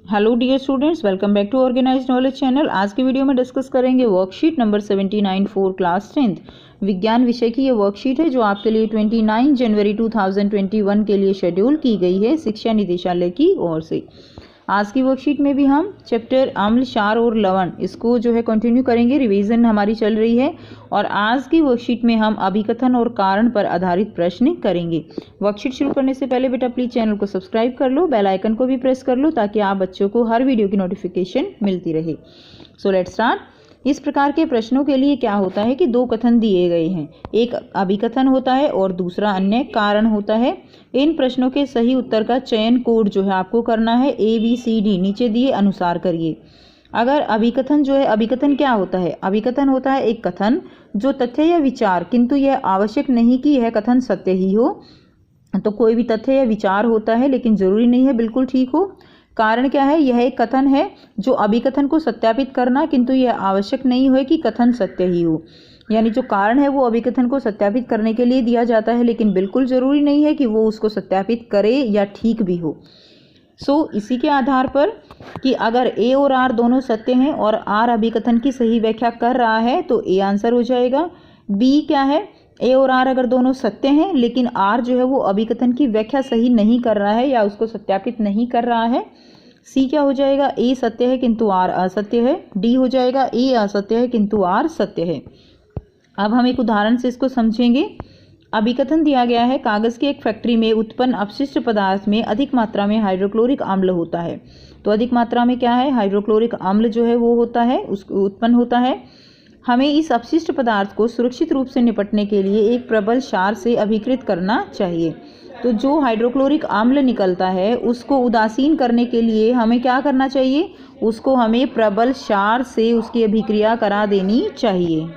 Hello dear students, welcome back to organised knowledge channel. आज की video में discuss करेंगे worksheet number 79 for class 10th विज्ञान विषय की। ये वर्कशीट है जो आपके लिए 29 जनवरी 2021 के लिए शेड्यूल की गई है शिक्षा निदेशालय की ओर से। आज की वर्कशीट में भी हम चैप्टर अम्ल, क्षार और लवण इसको जो है कंटिन्यू करेंगे। रिवीजन हमारी चल रही है और आज की वर्कशीट में हम अभिकथन और कारण पर आधारित प्रश्न करेंगे। वर्कशीट शुरू करने से पहले बेटा प्लीज चैनल को सब्सक्राइब कर लो, बेल आइकन को भी प्रेस कर लो ताकि आप बच्चों को हर वीडियो की नोटिफिकेशन मिलती रहे। So let's start. इस प्रकार के प्रश्नों के लिए क्या होता है कि दो कथन दिए गए हैं, एक अभिकथन होता है और दूसरा अन्य कारण होता है। इन प्रश्नों के सही उत्तर का चयन कोड जो है आपको करना है ABCD नीचे दिए अनुसार करिए। अगर अभिकथन जो है, अभिकथन क्या होता है? अभिकथन होता है एक कथन जो तथ्य या विचार, किंतु यह आवश्यक नहीं कि यह कथन सत्य ही हो। तो कोई भी तथ्य या विचार होता है लेकिन जरूरी नहीं है बिल्कुल ठीक हो। कारण क्या है? यह एक कथन है जो अभिकथन को सत्यापित करना, किंतु यह आवश्यक नहीं हो कि कथन सत्य ही हो। यानी जो कारण है वो अभिकथन को सत्यापित करने के लिए दिया जाता है लेकिन बिल्कुल जरूरी नहीं है कि वो उसको सत्यापित करे या ठीक भी हो। इसी के आधार पर कि अगर A और R दोनों सत्य हैं और R अभिकथन की सही व्याख्या कर रहा है तो A आंसर हो जाएगा। B क्या है? A और R अगर दोनों सत्य हैं लेकिन R जो है वो अभिकथन की व्याख्या सही नहीं कर रहा है या उसको सत्यापित नहीं कर रहा है। C क्या हो जाएगा? A सत्य है किंतु R असत्य है। D हो जाएगा A असत्य है किंतु R सत्य है। अब हम एक उदाहरण से इसको समझेंगे। अभिकथन दिया गया है, कागज की एक फैक्ट्री में उत्पन्न अपशिष्ट पदार्थ में अधिक मात्रा में हाइड्रोक्लोरिक अम्ल होता है। तो अधिक मात्रा में क्या है? हाइड्रोक्लोरिक अम्ल जो है वो होता है, उसको उत्पन्न होता है। हमें इस अपशिष्ट पदार्थ को सुरक्षित रूप से निपटने के लिए एक प्रबल क्षार से अभिकृत करना चाहिए। तो जो हाइड्रोक्लोरिक अम्ल निकलता है उसको उदासीन करने के लिए हमें क्या करना चाहिए? उसको हमें प्रबल क्षार से उसकी अभिक्रिया करा देनी चाहिए।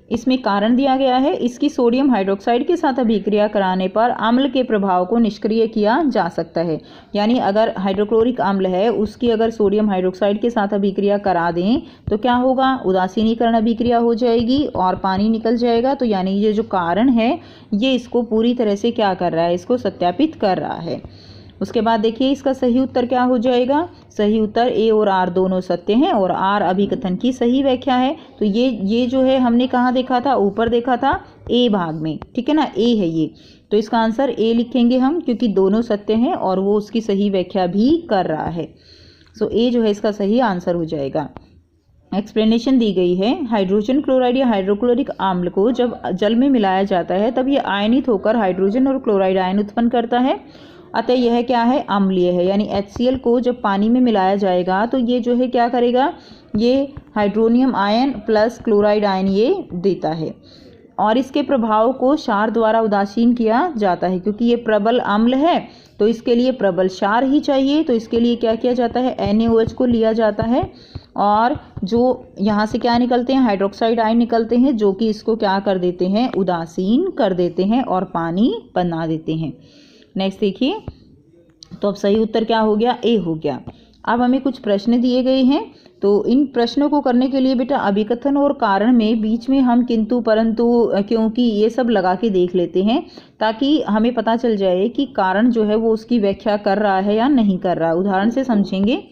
इसमें कारण दिया गया है, इसकी सोडियम हाइड्रोक्साइड के साथ अभिक्रिया कराने पर अम्ल के प्रभाव को निष्क्रिय किया जा सकता है। यानी अगर हाइड्रोक्लोरिक अम्ल है उसकी अगर सोडियम हाइड्रोक्साइड के साथ अभिक्रिया करा दें तो क्या होगा? उदासीनीकरण अभिक्रिया हो जाएगी और पानी निकल जाएगा। तो यानी ये जो कारण है ये इसको पूरी तरह से क्या कर रहा है? इसको सत्यापित कर रहा है। उसके बाद देखिए इसका सही उत्तर क्या हो जाएगा? सही उत्तर A और R दोनों सत्य हैं और R अभिकथन की सही व्याख्या है। तो ये जो है हमने कहाँ देखा था? ऊपर देखा था A भाग में, ठीक है ना? A है ये, तो इसका आंसर A लिखेंगे हम क्योंकि दोनों सत्य हैं और वो उसकी सही व्याख्या भी कर रहा है। A जो है इसका सही आंसर हो जाएगा। एक्सप्लेनेशन दी गई है, हाइड्रोजन क्लोराइड या हाइड्रोक्लोरिक अम्ल को जब जल में मिलाया जाता है तब ये आयनित होकर हाइड्रोजन और क्लोराइड आयन उत्पन्न करता है। अतः यह क्या है? अम्लीय है। यानी HCl को जब पानी में मिलाया जाएगा तो ये जो है क्या करेगा? ये hydronium ion plus chloride ion ये देता है और इसके प्रभाव को क्षार द्वारा उदासीन किया जाता है। क्योंकि ये प्रबल अम्ल है तो इसके लिए प्रबल क्षार ही चाहिए। तो इसके लिए क्या किया जाता है? NaOH को लिया जाता है और जो यहाँ से क्या निकलते हैं? हाइड्रोक्साइड आयन निकलते हैं जो कि इसको क्या कर देते हैं? उदासीन कर देते हैं और पानी बना देते हैं। नेक्स्ट देखिए, तो अब सही उत्तर क्या हो गया? A हो गया। अब हमें कुछ प्रश्न दिए गए हैं तो इन प्रश्नों को करने के लिए बेटा अभिकथन और कारण में बीच में हम किंतु, परंतु, क्योंकि ये सब लगा के देख लेते हैं ताकि हमें पता चल जाए कि कारण जो है वो उसकी व्याख्या कर रहा है या नहीं कर रहा है। उदाहरण से समझेंगे।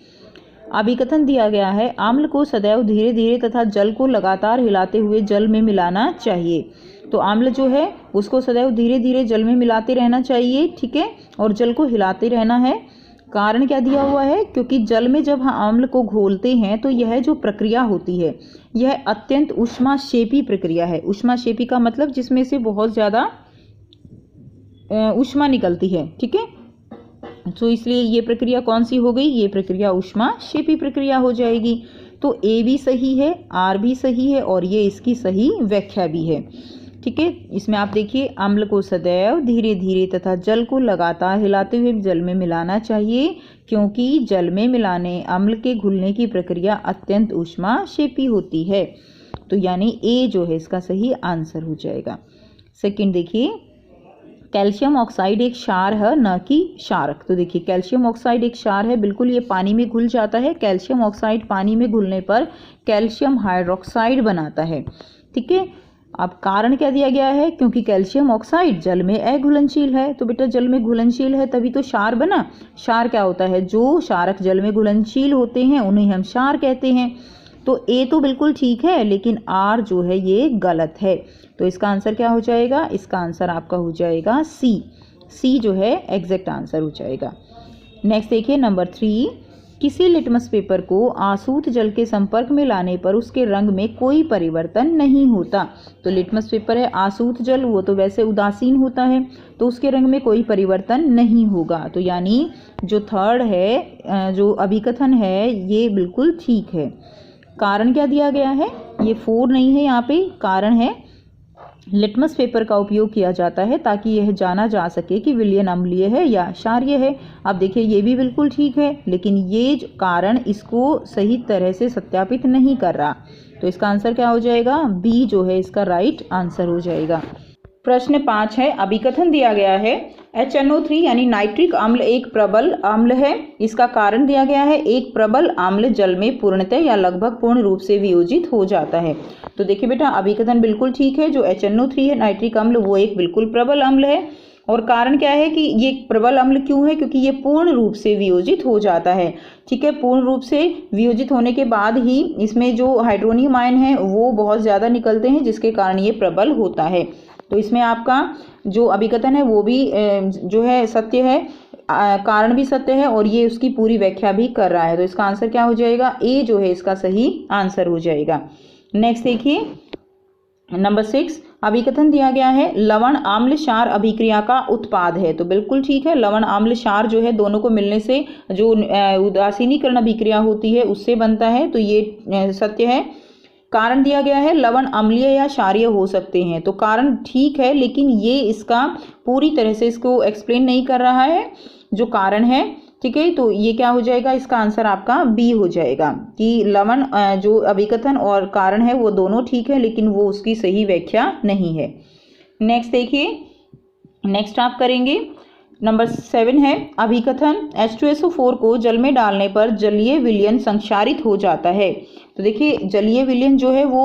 अभिकथन दिया गया है, अम्ल को सदैव धीरे धीरे तथा जल को लगातार हिलाते हुए जल में मिलाना चाहिए। तो अम्ल जो है उसको सदैव धीरे धीरे जल में मिलाते रहना चाहिए, ठीक है, और जल को हिलाते रहना है। कारण क्या दिया हुआ है? क्योंकि जल में जब हम अम्ल को घोलते हैं तो यह जो प्रक्रिया होती है यह अत्यंत ऊष्माक्षेपी प्रक्रिया है। ऊष्माक्षेपी का मतलब जिसमें से बहुत ज़्यादा ऊष्मा निकलती है, ठीक है। तो इसलिए ये प्रक्रिया कौन सी हो गई? ये प्रक्रिया ऊष्माक्षेपी प्रक्रिया हो जाएगी। तो A भी सही है, R भी सही है और ये इसकी सही व्याख्या भी है, ठीक है। इसमें आप देखिए, अम्ल को सदैव धीरे धीरे तथा जल को लगातार हिलाते हुए जल में मिलाना चाहिए क्योंकि जल में मिलाने अम्ल के घुलने की प्रक्रिया अत्यंत ऊष्माक्षेपी होती है। तो यानी A जो है इसका सही आंसर हो जाएगा। सेकंड देखिए, कैल्शियम ऑक्साइड एक क्षार है न कि क्षारक। तो देखिए कैल्शियम ऑक्साइड एक क्षार है, बिल्कुल ये पानी में घुल जाता है। कैल्शियम ऑक्साइड पानी में घुलने पर कैल्शियम हाइड्रोक्साइड बनाता है, ठीक है। अब कारण क्या दिया गया है, क्योंकि कैल्शियम ऑक्साइड जल में अघुलनशील है, तो बेटा जल में घुलनशील है तभी तो क्षार बना। क्षार क्या होता है, जो क्षारक जल में घुलनशील होते हैं उन्हें हम क्षार कहते हैं। तो ए तो बिल्कुल ठीक है, लेकिन आर जो है ये गलत है। तो इसका आंसर क्या हो जाएगा, इसका आंसर आपका हो जाएगा सी। सी जो है एग्जैक्ट आंसर हो जाएगा। नेक्स्ट देखिए नंबर 3, किसी लिटमस पेपर को आसूत जल के संपर्क में लाने पर उसके रंग में कोई परिवर्तन नहीं होता। तो लिटमस पेपर है आसूत जल, वो तो वैसे उदासीन होता है, तो उसके रंग में कोई परिवर्तन नहीं होगा। तो यानी जो थर्ड है, जो अभिकथन है, ये बिल्कुल ठीक है। कारण क्या दिया गया है, ये 4 नहीं है, यहाँ पे कारण है लिटमस पेपर का उपयोग किया जाता है ताकि यह जाना जा सके कि विलयन अम्लीय है या क्षारीय है। अब देखिए ये भी बिल्कुल ठीक है, लेकिन ये कारण इसको सही तरह से सत्यापित नहीं कर रहा। तो इसका आंसर क्या हो जाएगा, बी जो है इसका राइट आंसर हो जाएगा। प्रश्न 5 है, अभिकथन दिया गया है HNO3 यानी नाइट्रिक अम्ल एक प्रबल अम्ल है। इसका कारण दिया गया है एक प्रबल अम्ल जल में पूर्णतः या लगभग पूर्ण रूप से वियोजित हो जाता है। तो देखिए बेटा अभिकथन बिल्कुल ठीक है, जो HNO3 है नाइट्रिक अम्ल वो एक बिल्कुल प्रबल अम्ल है। और कारण क्या है कि ये प्रबल अम्ल क्यों है, क्योंकि ये पूर्ण रूप से वियोजित हो जाता है। ठीक है, पूर्ण रूप से वियोजित होने के बाद ही इसमें जो हाइड्रोनियम आयन है वो बहुत ज़्यादा निकलते हैं, जिसके कारण ये प्रबल होता है। तो इसमें आपका जो अभिकथन है वो भी जो है सत्य है, कारण भी सत्य है, और ये उसकी पूरी व्याख्या भी कर रहा है। तो इसका आंसर क्या हो जाएगा, ए जो है इसका सही आंसर हो जाएगा। नेक्स्ट देखिए नंबर 6, अभिकथन दिया गया है लवण आम्ल क्षार अभिक्रिया का उत्पाद है। तो बिल्कुल ठीक है, लवण आम्ल क्षार जो है दोनों को मिलने से जो उदासीनीकरण अभिक्रिया होती है उससे बनता है, तो ये सत्य है। कारण दिया गया है लवण अम्लीय या क्षारीय हो सकते हैं। तो कारण ठीक है, लेकिन ये इसका पूरी तरह से इसको एक्सप्लेन नहीं कर रहा है जो कारण है। ठीक है, तो ये क्या हो जाएगा, इसका आंसर आपका बी हो जाएगा कि लवण जो अभिकथन और कारण है वो दोनों ठीक है, लेकिन वो उसकी सही व्याख्या नहीं है। नेक्स्ट देखिए, नेक्स्ट आप करेंगे नंबर 7 है, अभिकथन H2SO4 को जल में डालने पर जलीय विलयन संक्षारित हो जाता है। तो देखिए जलीय विलयन जो है वो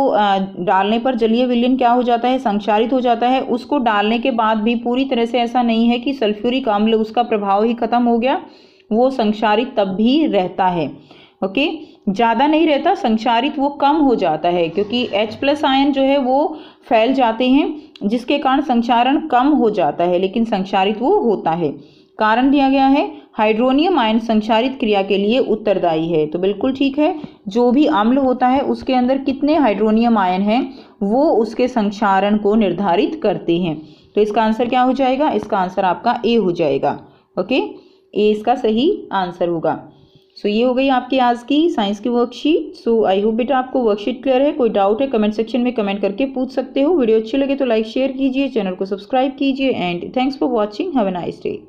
डालने पर जलीय विलयन क्या हो जाता है, संक्षारित हो जाता है। उसको डालने के बाद भी पूरी तरह से ऐसा नहीं है कि सल्फ्यूरिक अम्ल उसका प्रभाव ही खत्म हो गया, वो संक्षारित तब भी रहता है। ओके, ज़्यादा नहीं रहता, संक्षारित वो कम हो जाता है, क्योंकि H+ आयन जो है वो फैल जाते हैं जिसके कारण संक्षारण कम हो जाता है, लेकिन संक्षारित वो होता है। कारण दिया गया है हाइड्रोनियम आयन संक्षारित क्रिया के लिए उत्तरदायी है। तो बिल्कुल ठीक है, जो भी अम्ल होता है उसके अंदर कितने हाइड्रोनियम आयन हैं वो उसके संक्षारण को निर्धारित करते हैं। तो इसका आंसर क्या हो जाएगा, इसका आंसर आपका ए हो जाएगा। ओके, ए इसका सही आंसर होगा। सो ये हो गई आपकी आज की साइंस की वर्कशीट। सो आई होप बेटा आपको वर्कशीट क्लियर है। कोई डाउट है कमेंट सेक्शन में कमेंट करके पूछ सकते हो। वीडियो अच्छी लगे तो लाइक शेयर कीजिए, चैनल को सब्सक्राइब कीजिए, and thanks for watching. Have a nice day.